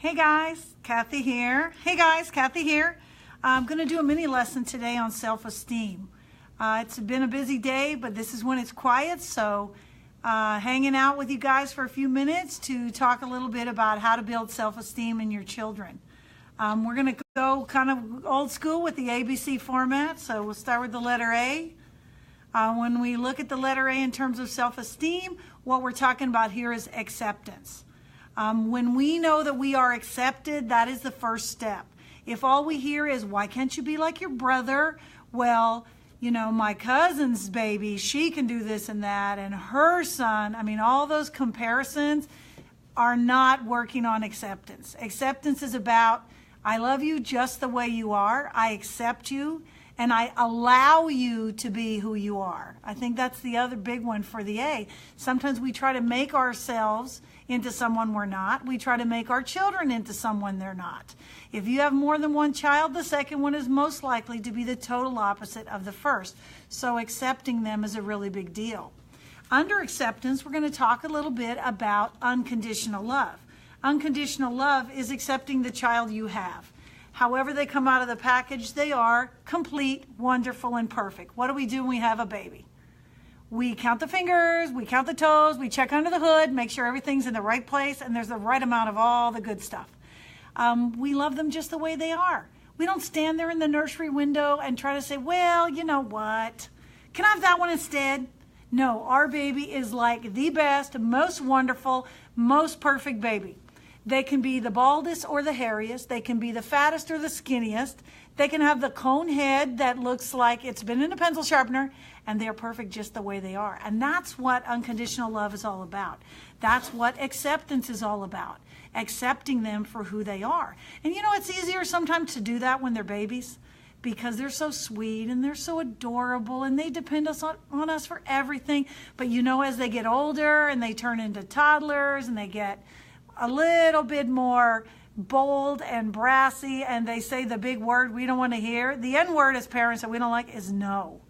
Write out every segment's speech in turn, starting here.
Hey guys, Kathy here. Hey guys, Kathy here. I'm going to do a mini lesson today on self-esteem. It's been a busy day, but this is when it's quiet, so hanging out with you guys for a few minutes to talk a little bit about how to build self-esteem in your children. We're going to go kind of old school with the ABC format, so we'll start with the letter A. When we look at the letter A in terms of self-esteem, what we're talking about here is acceptance. When we know that we are accepted, that is the first step. If all we hear is, why can't you be like your brother? Well, you know, my cousin's baby, she can do this and that, and her son, all those comparisons are not working on acceptance. Acceptance is about, I love you just the way you are, I accept you, and I allow you to be who you are. I think that's the other big one for the A. Sometimes we try to make ourselves into someone we're not. We try to make our children into someone they're not. If you have more than one child, the second one is most likely to be the total opposite of the first. So accepting them is a really big deal. Under acceptance, we're going to talk a little bit about unconditional love. Unconditional love is accepting the child you have. However they come out of the package, they are complete, wonderful, and perfect. What do we do when we have a baby? We count the fingers, we count the toes, we check under the hood, make sure everything's in the right place, and there's the right amount of all the good stuff. We love them just the way they are. We don't stand there in the nursery window and try to say, well, you know what? Can I have that one instead? No, our baby is like the best, most wonderful, most perfect baby. They can be the baldest or the hairiest. They can be the fattest or the skinniest. They can have the cone head that looks like it's been in a pencil sharpener, and they're perfect just the way they are. And that's what unconditional love is all about. That's what acceptance is all about, accepting them for who they are. And you know, it's easier sometimes to do that when they're babies because they're so sweet and they're so adorable and they depend on us for everything. But you know, as they get older and they turn into toddlers and they get a little bit more bold and brassy and they say the big word we don't want to hear. The N word as parents that we don't like is no.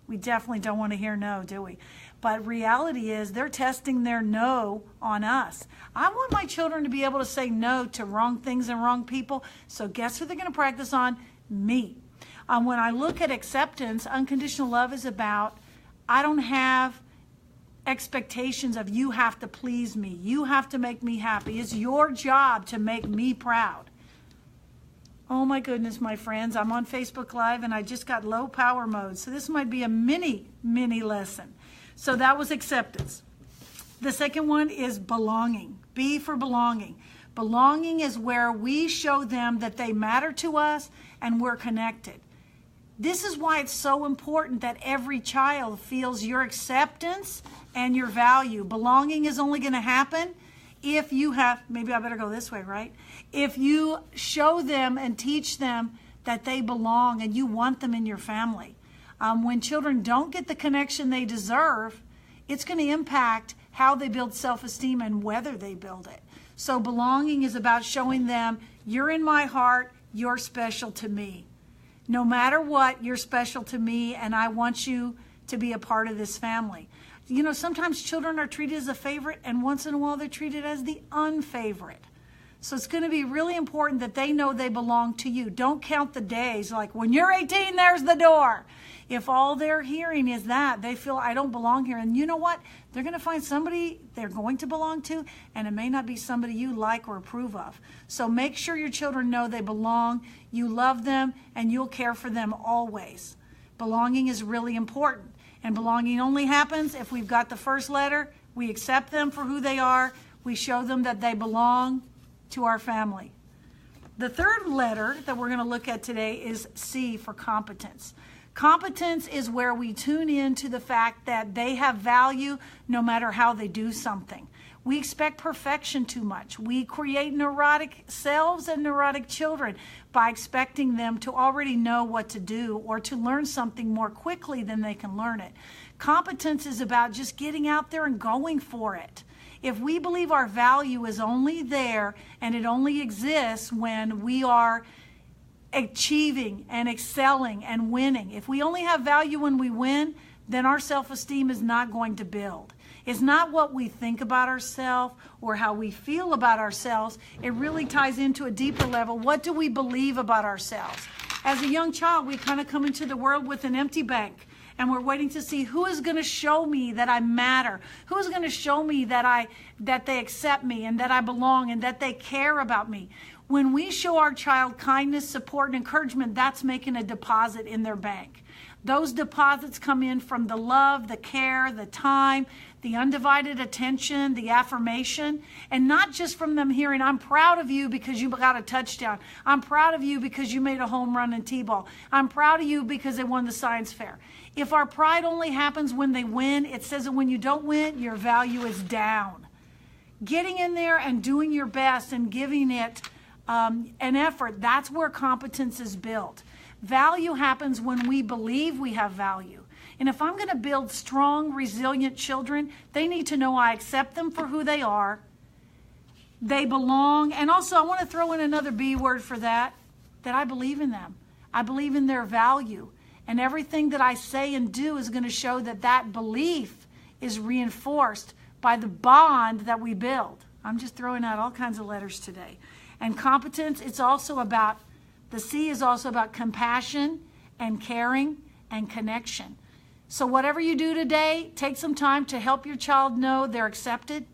We definitely don't want to hear no, do we? But reality is they're testing their no on us. I want my children to be able to say no to wrong things and wrong people. So guess who they're going to practice on? Me. When I look at acceptance, unconditional love is about, I don't have expectations of you have to please me. You have to make me happy. It's your job to make me proud. Oh my goodness, my friends, I'm on Facebook Live and I just got low power mode. So this might be a mini lesson. So that was acceptance. The second one is belonging. B for belonging. Belonging is where we show them that they matter to us and we're connected. This is why it's so important that every child feels your acceptance and your value. Belonging is only going to happen if you have, maybe I better go this way, right? If you show them and teach them that they belong and you want them in your family. When children don't get the connection they deserve, it's going to impact how they build self-esteem and whether they build it. So belonging is about showing them, you're in my heart, you're special to me. No matter what, you're special to me, and I want you to be a part of this family. You know, sometimes children are treated as a favorite, and once in a while they're treated as the unfavorite. So it's going to be really important that they know they belong to you. Don't count the days, like when you're 18, there's the door. If all they're hearing is that, they feel I don't belong here. And you know what? They're going to find somebody they're going to belong to, and it may not be somebody you like or approve of. So make sure your children know they belong, you love them, and you'll care for them always. Belonging is really important. And belonging only happens if we've got the first letter, we accept them for who they are, we show them that they belong to our family. The third letter that we're going to look at today is C for competence. Competence is where we tune in to the fact that they have value no matter how they do something. We expect perfection too much. We create neurotic selves and neurotic children by expecting them to already know what to do or to learn something more quickly than they can learn it. Competence is about just getting out there and going for it. If we believe our value is only there and it only exists when we are achieving and excelling and winning, if we only have value when we win, then our self-esteem is not going to build. is not what we think about ourselves or how we feel about ourselves. It really ties into a deeper level. What do we believe about ourselves? As a young child, we kind of come into the world with an empty bank, and we're waiting to see who is going to show me that I matter, who is going to show me that they accept me and that I belong and that they care about me. When we show our child kindness, support, and encouragement, that's making a deposit in their bank. Those deposits come in from the love, the care, the time, the undivided attention, the affirmation, and not just from them hearing, I'm proud of you because you got a touchdown. I'm proud of you because you made a home run in T-ball. I'm proud of you because they won the science fair. If our pride only happens when they win, it says that when you don't win, your value is down. Getting in there and doing your best and giving it an effort, that's where competence is built. Value happens when we believe we have value. And if I'm going to build strong, resilient children, they need to know I accept them for who they are. They belong. And also, I want to throw in another B word for that I believe in them. I believe in their value. And everything that I say and do is going to show that that belief is reinforced by the bond that we build. I'm just throwing out all kinds of letters today. And competence, it's also about, the C is also about compassion and caring and connection. So whatever you do today, take some time to help your child know they're accepted.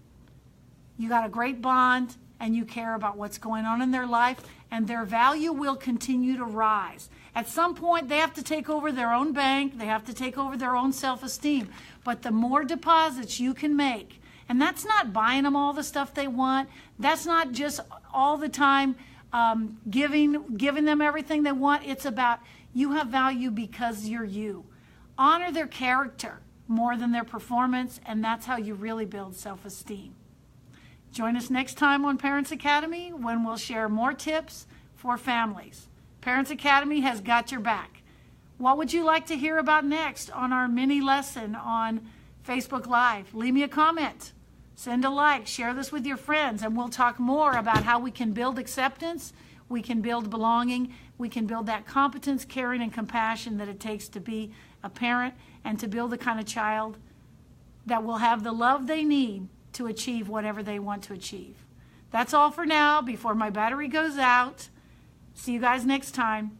You got a great bond and you care about what's going on in their life, and their value will continue to rise. At some point, they have to take over their own bank. They have to take over their own self-esteem. But the more deposits you can make, and that's not buying them all the stuff they want. That's not just all the time giving them everything they want. It's about you have value because you're you. Honor their character more than their performance, and that's how you really build self-esteem. Join us next time on Parents Academy when we'll share more tips for families. Parents Academy has got your back. What would you like to hear about next on our mini lesson on Facebook Live? Leave me a comment. Send a like. Share this with your friends, and we'll talk more about how we can build acceptance, we can build belonging, we can build that competence, caring, and compassion that it takes to be a parent and to build the kind of child that will have the love they need to achieve whatever they want to achieve. That's all for now before my battery goes out. See you guys next time.